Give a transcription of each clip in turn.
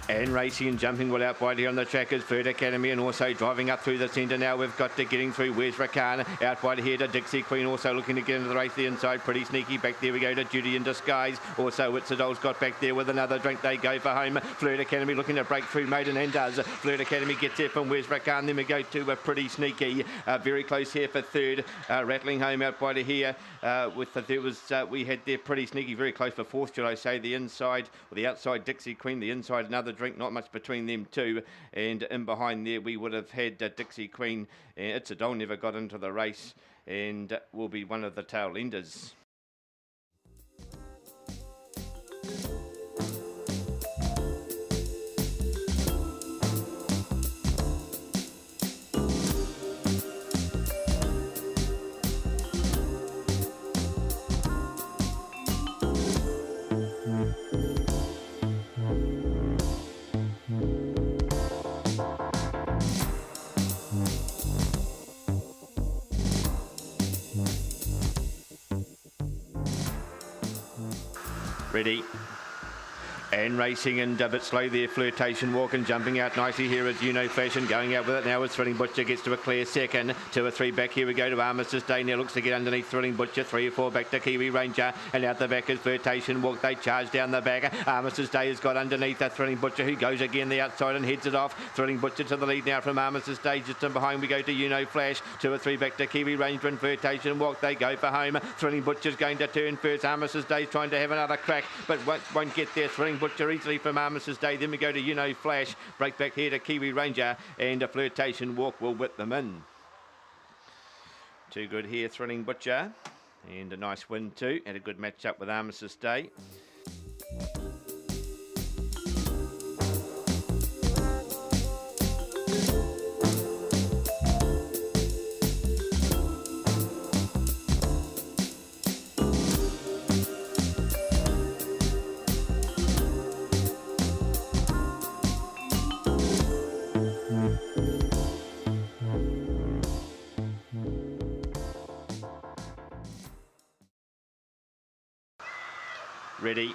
And racing and jumping well out wide here on the track is Third Academy, and also driving up through the centre now. We've got to getting through. Where's Rakan? Out wide here to Dixie Queen, also looking to get into the race the inside. Pretty sneaky back there we go to Judy in Disguise. Also Witsadol's got back there with another drink. They go for home. Flirt Academy looking to break through Maiden and does. Flirt Academy gets there from Where's Rakan. Then we go to Pretty Sneaky. Very close here for third. Rattling home out wide here. We had there Pretty Sneaky very close for fourth, should I say. The inside or the outside Dixie Queen. The inside another drink. Not much between them two, and in behind there we would have had Dixie Queen. It's a Doll never got into the race and will be one of the tail enders. Ready. And racing and a bit slow there, Flirtation Walk and jumping out nicely here is Flash and going out with it now as Thrilling Butcher gets to a clear second. 2 or 3 back here we go to Armistice Day, now looks to get underneath Thrilling Butcher. 3 or 4 back to Kiwi Ranger, and out the back is Flirtation Walk. They charge down the back. Armistice Day has got underneath a Thrilling Butcher who goes again the outside and heads it off. Thrilling Butcher to the lead now from Armistice Day. Just in behind we go to Flash. 2 or 3 back to Kiwi Ranger and Flirtation Walk. They go for home. Thrilling Butcher's going to turn first. Armistice Day's trying to have another crack but won't get there. Thrilling Butcher easily from Armistice Day. Then we go to Flash. Break back here to Kiwi Ranger, and a Flirtation Walk will whip them in. Too good here, Thrilling Butcher, and a nice win too, and a good match up with Armistice Day. Ready.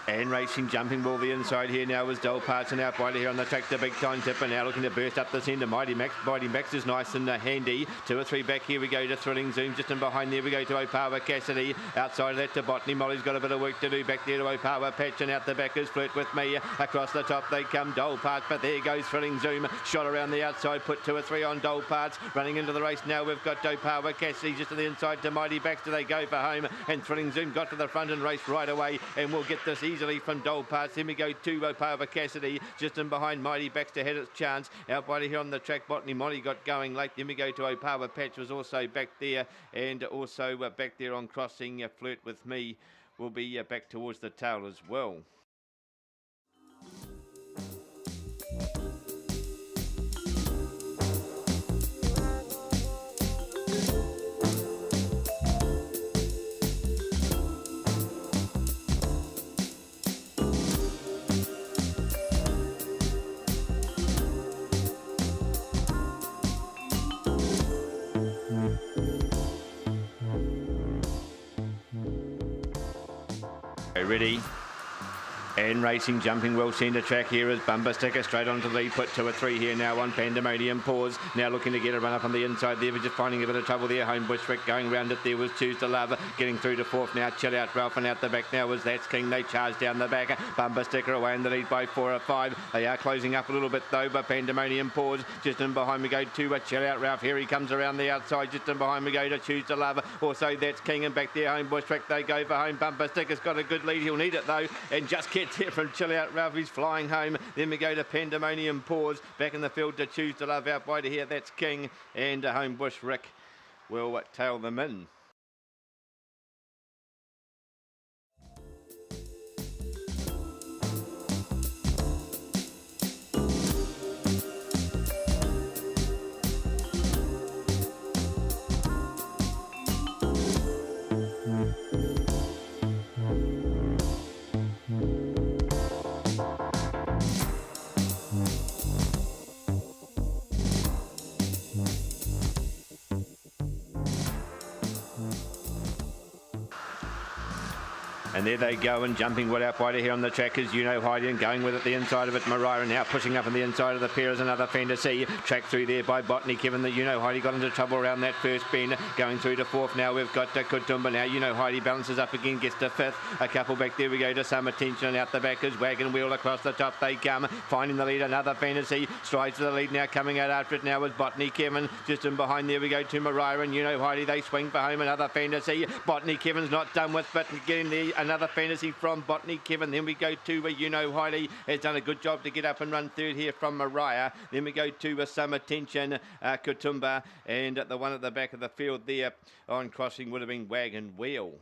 And racing, jumping ball the inside here now is Dull Parts, and out wide here on the track, the big time tipper now looking to burst up the centre. Mighty Max is nice and handy. 2 or 3 back here we go to Thrilling Zoom. Just in behind there we go to Opawa Cassidy. Outside of that to Botany. Molly's got a bit of work to do back there to Opawa Patch, and out the back is Flirt With Me. Across the top they come, Dull Parts, but there goes Thrilling Zoom. Shot around the outside, put 2 or 3 on Dull Parts. Running into the race now we've got Opawa Cassidy just to the inside to Mighty Baxter. They go for home, and Thrilling Zoom got to the front and raced right away, and we'll get this easily from Dull Parts. Then we go to Opawa Cassidy. Just in behind Mighty Baxter had its chance. Out wide here on the track, Botany Molly got going late. Then we go to Opawa Patch was also back there, and also back there on crossing. Flirt With Me will be back towards the tail as well. Ready. And racing, jumping well centre track here is Bumper Sticker straight onto the lead. Put 2 or 3 here now on Pandemonium Pause. Now looking to get a run up on the inside there, but just finding a bit of trouble there. Home Bushwick going round it there was Choose to Love. Getting through to fourth now. Chill Out Ralph, and out the back now was That's King. They charge down the back. Bumper Sticker away in the lead by 4 or 5. They are closing up a little bit though, but Pandemonium Pause. Just in behind we go to Chill Out Ralph. Here he comes around the outside. Just in behind we go to Choose to Love. Also That's King, and back there Home Bushwick. They go for home. Bumper Sticker's got a good lead. He'll need it though, and just gets here from Chill Out Ralph. He's flying home. Then we go to Pandemonium Pause. Back in the field to Choose to Love. Out wide here, That's King, and Home Bush Rick will tail them in. And there they go, and jumping well out wider here on the track is Heidi, and going with it the inside of it, Mariah, now pushing up on the inside of the pair is another Fantasy. Track through there by Botany Kevin. The Heidi got into trouble around that first bend. Going through to fourth now, we've got Kutumba now. Heidi balances up again, gets to fifth. A couple back there we go to Some Attention, and out the back is Wagon Wheel. Across the top they come, finding the lead, another Fantasy. Strides to the lead now, coming out after it now is Botany Kevin. Just in behind there we go to Mariah, and Heidi, they swing for home, another Fantasy. Botany Kevin's not done with, but getting there, another Fantasy from Botany Kevin. Then we go to Heidi, has done a good job to get up and run third here from Mariah. Then we go to Some Attention, Kutumba, and the one at the back of the field there on crossing would have been Wagon Wheel.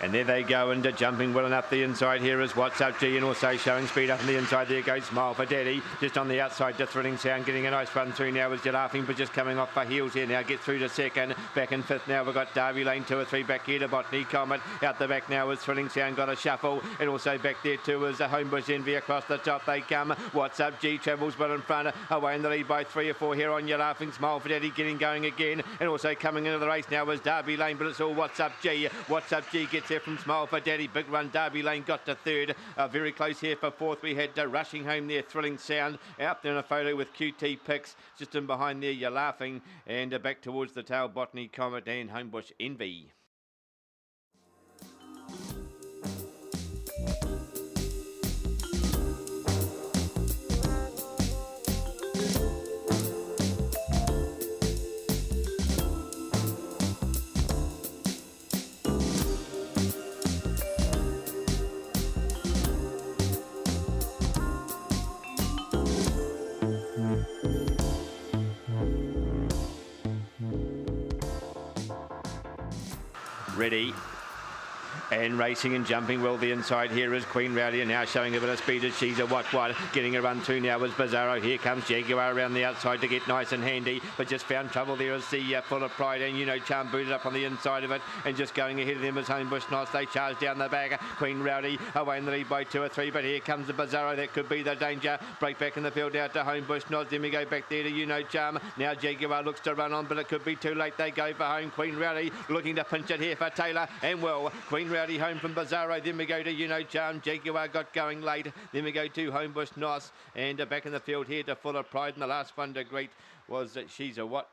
And there they go, and jumping well and up the inside here is What's Up G, and also showing speed up on the inside. There goes Smile for Daddy. Just on the outside to Thrilling Sound, getting a nice run through now is Laughing, but just coming off for heels here now. Get through to second. Back in fifth now, we've got Derby Lane 2 or 3 back here to Botany Comet. Out the back now is Thrilling Sound, got a shuffle. And also back there too is Homebush Envy. Across the top they come. What's Up G travels well in front. Away in the lead by 3 or 4 here on Your Laughing. Smile for Daddy getting going again. And also coming into the race now is Derby Lane, but it's all What's Up G. What's Up G gets there from Smile for Daddy. Big run. Derby Lane got to third. Very close here for fourth. We had rushing home there, Thrilling Sound. Out there in a photo with QT Picks. Just in behind there, You're Laughing. And back towards the tail, Botany Comet and Homebush Envy. Ready. And racing and jumping well the inside here is Queen Rowdy, and now showing a bit of speed as She's a What. Getting a run through now is Bizarro. Here comes Jaguar around the outside to get nice and handy, but just found trouble there as the Full of Pride, and Charm booted up on the inside of it, and just going ahead of them is Homebush Nos. They charge down the back. Queen Rowdy away in the lead by 2 or 3, but here comes the Bizarro. That could be the danger. Break back in the field out to Homebush Nos. Then we go back there to Charm. Now Jaguar looks to run on, but it could be too late. They go for home. Queen Rowdy looking to pinch it here for Taylor, and well, Queen Rowdy home from Bizarro. Then we go to Charm. Jaguar got going late. Then we go to Homebush Nos, and back in the field here to Full of Pride. And the last one to greet was that She's a What.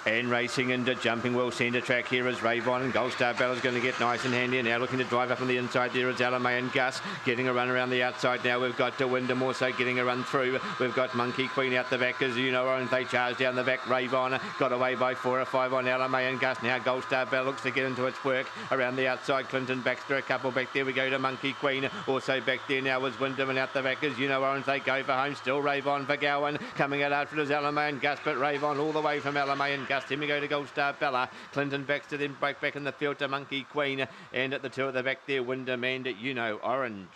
And racing into jumping well centre track here is Ravon, and Gold Star Bella's going to get nice and handy, and now looking to drive up on the inside there is Alamay and Gus getting a run around the outside. Now we've got Wyndham also getting a run through. We've got Monkey Queen out the back as and they charge down the back. Ravon got away by 4 or 5 on Alamay and Gus. Now Gold Star Bella looks to get into its work around the outside. Clinton Baxter a couple back there. We go to Monkey Queen. Also back there now is Wyndham, and out the back is Orange. They go for home. Still Ravon for Gowan. Coming out after it is Alamay and Gus, but Ravon all the way from Alamay and Gus. Then we go to Gold Star Bella. Clinton Baxter then break back in the field to Monkey Queen, and at the 2 at the back there, Wyndham and Orange.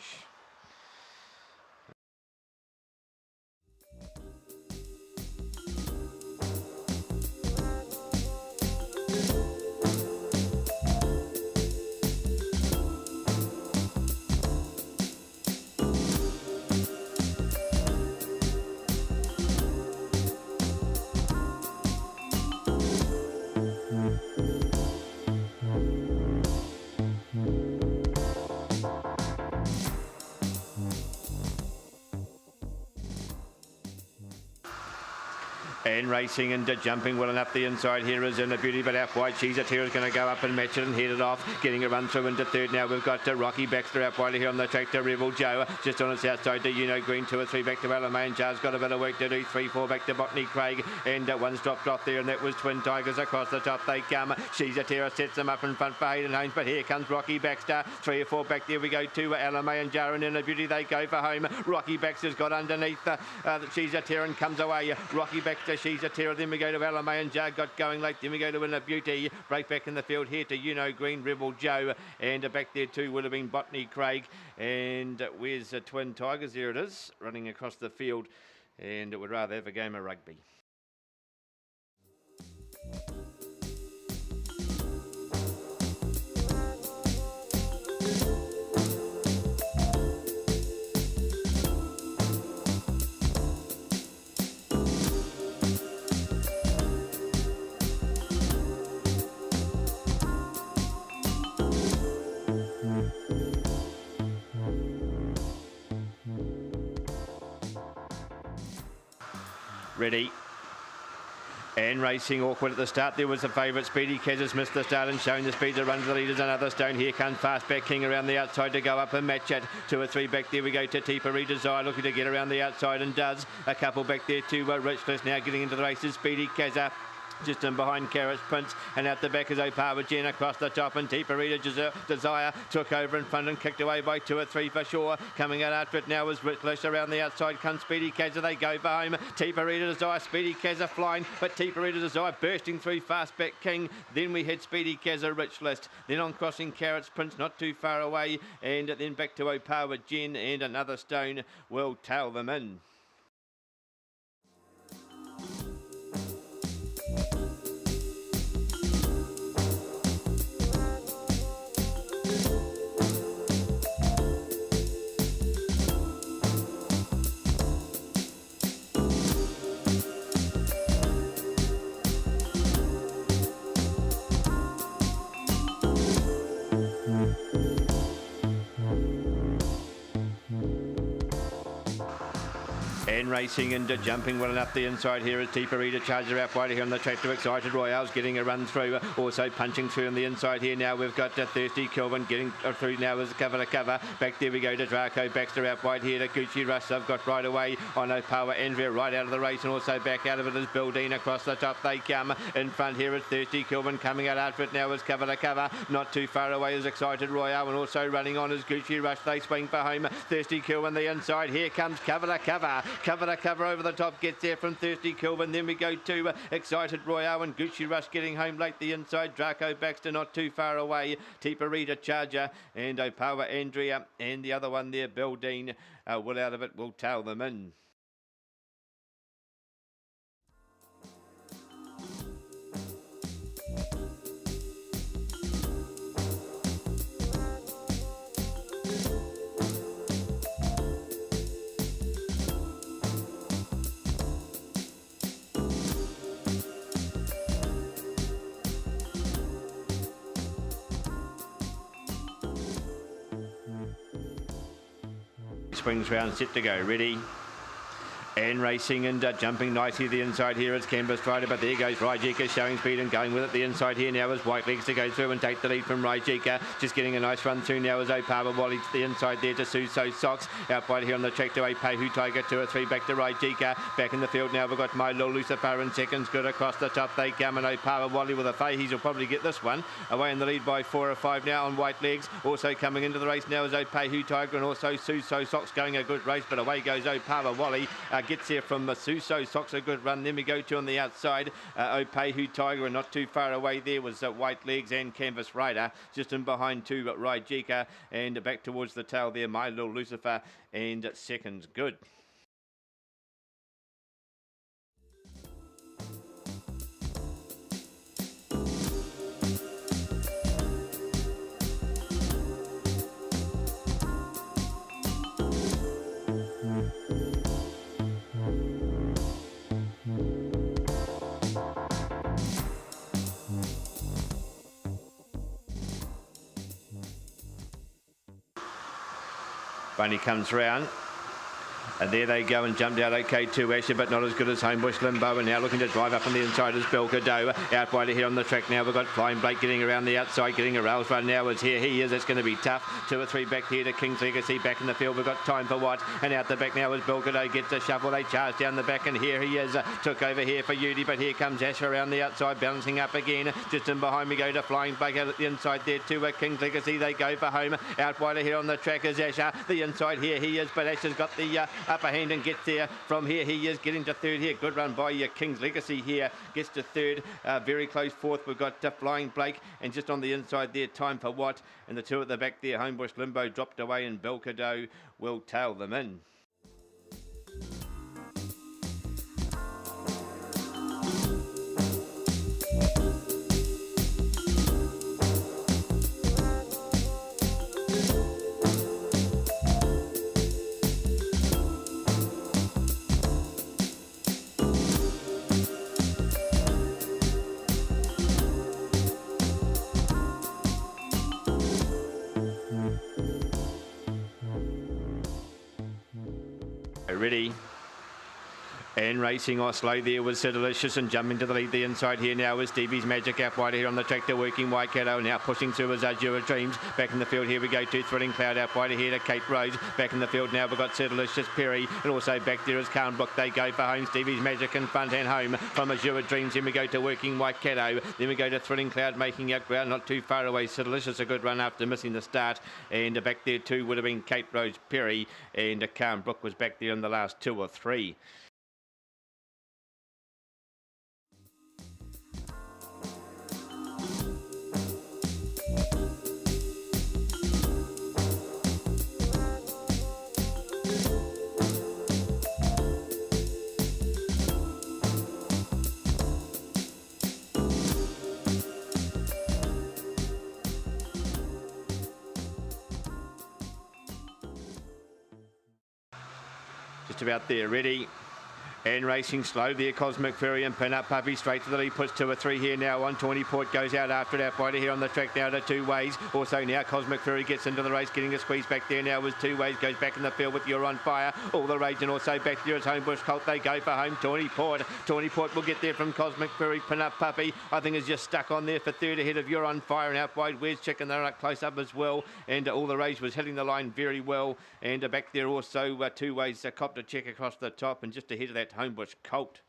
And racing and jumping well and up the inside here is In a Beauty, but out wide She's a Tear is going to go up and match it and head it off, getting a run through into third. Now we've got Rocky Baxter out wide here on the track to Rebel Joe, just on its outside to Green, 2 or 3 back to Alamain. Jar's got a bit of work to do, 3, 4 back to Botany Craig, and one's dropped off there, and that was Twin Tigers. Across the top they come. She's a Tear sets them up in front for Hayden Holmes, but here comes Rocky Baxter, 3 or 4 back there we go to Alamain Jar, and In a Beauty they go for home. Rocky Baxter's got underneath She's a Tear and comes away. Rocky Baxter, She's a Tear, then we go to Alamain Jar, got going late, then we go to In a Beauty, break back in the field here to Green, Rebel Joe, and back there too would have been Botany Craig, and where's Twin Tigers? There it is, running across the field, and it would rather have a game of rugby. Ready. And racing awkward at the start. There was the favourite, Speedy Kazas, missed the start and showing the speed to run to the leaders. Another stone. Here comes Fastback King around the outside to go up and match it. 2 or 3 back there we go to Tipari Desire, looking to get around the outside and does. A couple back there to Richless now getting into the races. Speedy Kazza just in behind Carrot's Prince, and out the back is Opawa Jen across the top, and Tipari Desire took over in front and kicked away by 2 or 3 for sure. Coming out after it now is Richless. Around the outside comes Speedy Kazza, they go for home. Tipari Desire, Speedy Kazza flying, but Tipari Desire bursting through Fastback King. Then we had Speedy Kazza, Richless, then on crossing Carrot's Prince not too far away, and then back to Opawa Jen, and another stone will tail them in. And racing and jumping well and up the inside here is Tipari Charger out wide here on the track to Excited Royale's getting a run through, also punching through on the inside here. Now we've got Thirsty Kelvin getting through now as cover to cover. Back there we go to Draco Baxter out wide here to Gucci Rush. They've got right away on Opawa Andrea right out of the race, and also back out of it is Bildine. Across the top they come. In front here is Thirsty Kelvin coming out after it now is cover to cover. Not too far away is Excited Royale, and also running on is Gucci Rush. They swing for home. Thirsty Kelvin the inside. Here comes cover to cover. Cover to cover over the top, gets there from Thirsty Kelvin. Then we go to Excited Royale and Gucci Rush getting home late the inside. Draco Baxter not too far away. Tipari Charger and Opawa Andrea, and the other one there, Bildine, will out of it, will tail them in. Swings round, set to go, ready. And racing and jumping nicely the inside here is Canvas Rider, but there goes Rajika showing speed and going with it. The inside here now is White Legs to go through and take the lead from Rajika. Just getting a nice run through now is Opawa Wally to the inside there to Suso Socks. Out wide here on the track to Apehu Tiger, 2 or 3 back to Rajika. Back in the field now we've got Milo Lucifer in seconds. Good across the top they come, and Opawa Wally with a Fahey's will probably get this one. Away in the lead by 4 or 5 now on White Legs. Also coming into the race now is Apehu Tiger, and also Suso Socks going a good race, but away goes Opawa Wally. Gets there from Masuso Socks, a good run. Then we go to on the outside Opehu Tiger, and not too far away there was White Legs and Canvas Rider. Just in behind two Rajika, and back towards the tail there My Little Lucifer, and seconds good. Bunny comes round. And there they go and jumped out okay to Asher, but not as good as Homebush Limbo. And now looking to drive up on the inside is Belcadoe. Out wide ahead on the track now. We've got Flying Blake getting around the outside, getting a rails run now. As here he is. It's going to be tough. 2 or 3 back here to King's Legacy. Back in the field. We've got Time for What. And out the back now is Belcadoe. Gets a shuffle. They charge down the back. And here he is. Took over here for Udi. But here comes Asher around the outside. Bouncing up again. Just in behind we go to Flying Blake out at the inside there to King's Legacy. They go for home. Out wide ahead on the track is Asher. The inside here he is. But Asher's got the upper hand and gets there. From here he is getting to third here. Good run by King's Legacy here. Gets to third. Very close fourth. We've got Flying Blake. And just on the inside there, Time for What. And the 2 at the back there, Homebush Limbo dropped away and Belcadoe will tail them in. Ready. And racing Oslo there was Delicious, and jumping to the lead the inside here now is Stevie's Magic. Out wide here on the track to Working Waikato. Now pushing through is Azure Dreams. Back in the field here we go to Thrilling Cloud. Out wide here to Kate Rose. Back in the field now we've got Delicious, Perry, and also back there is Carnbrook. They go for home. Stevie's Magic in front and home from Azure Dreams. Then we go to Working Waikato. Then we go to Thrilling Cloud making out ground not too far away. Delicious a good run after missing the start. And back there too would have been Kate Rose, Perry, and Carnbrook was back there in the last 2 or 3. Just about there, ready. And racing slow there, Cosmic Fury and Pin Up Puppy straight to the lead, puts 2 or 3 here now on. Tawny Port goes out after it, out wide here on the track now to 2 Ways. Also now Cosmic Fury gets into the race, getting a squeeze back there now was 2 Ways, goes back in the field with You're on Fire. All the rage and also back there is Homebush Colt. They go for home, Tawny Port. Tawny Port will get there from Cosmic Fury. Pin Up Puppy I think is just stuck on there for third ahead of You're on Fire, and out wide Where's Chicken, they're up close up as well. And All the Rage was hitting the line very well. And back there also 2 Ways, Copter Check across the top, and just ahead of that Homebush Colt.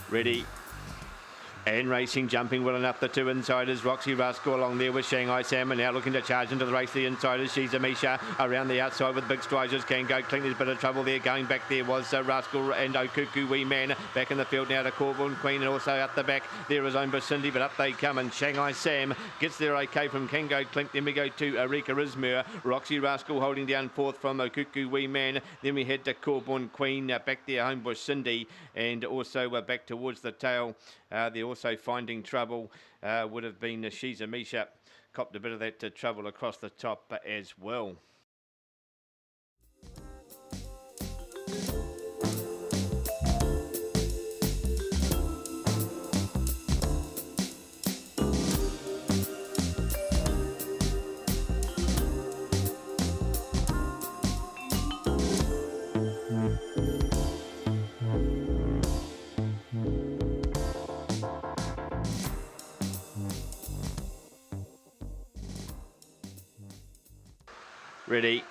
Ready. And racing, jumping well enough, the 2 insiders. Roxy Rascal along there with Shanghai Sam, and now looking to charge into the race. The insiders, she's Amisha around the outside with big strides. Can go clean. There's a bit of trouble there. Going back there was Rascal and Okuku Wee Man. Back in the field now to Corborn Queen, and also out the back there is Omba Cindy, but up they come, and Shanghai Sam gets there okay from Kango Clink. Then we go to Erika Rismer. Roxy Rascal holding down 4th from Okuku Wee Man. Then we head to Corborn Queen. Back there Homebush Cindy, and also back towards the tail. They're also Finding Trouble would have been She's Amisha. Copped a bit of that trouble across the top as well. Ready.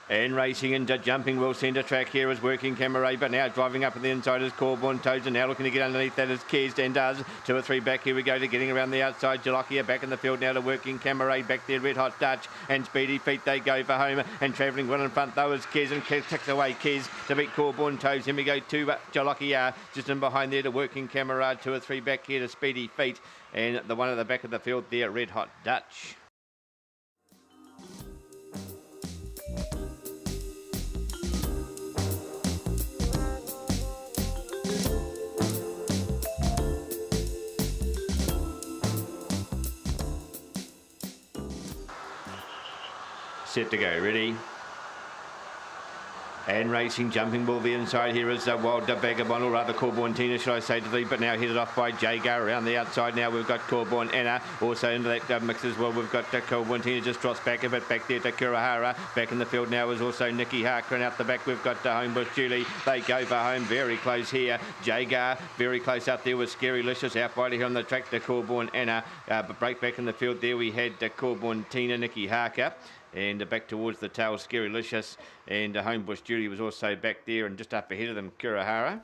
And racing into jumping well centre track here is Working Camera, but now driving up at the inside is Corborn Toads, and now looking to get underneath that is Kez and does. 2 or 3 back here we go to getting around the outside. Jalokia back in the field now to Working Camera, back there Red Hot Dutch and Speedy Feet. They go for home, and travelling well in front though is Kez, and Kez ticks away Kez to beat Corborn Toads. Then we go to Jalokia just in behind there to Working Camera. 2 or 3 back here to Speedy Feet, and the one at the back of the field there Red Hot Dutch. set to go. Ready? And racing, jumping ball the inside here is Wild Vagabond, or rather Corborn Tina, should I say to thee, but now headed off by Jagar around the outside. Now we've got Corborn Anna also into that mix as well. We've got Corborn Tina just drops back a bit, back there to Kurahara. Back in the field now is also Nikki Harker, and out the back we've got Homebush Julie. They go for home, very close here. Jagar very close up there with Scary Licious out wide here on the track to Corborn Anna, but break back in the field there we had Corborn Tina, Nikki Harker. And back towards the tail, Scary Licious, and Homebush Judy was also back there and just up ahead of them, Kurahara.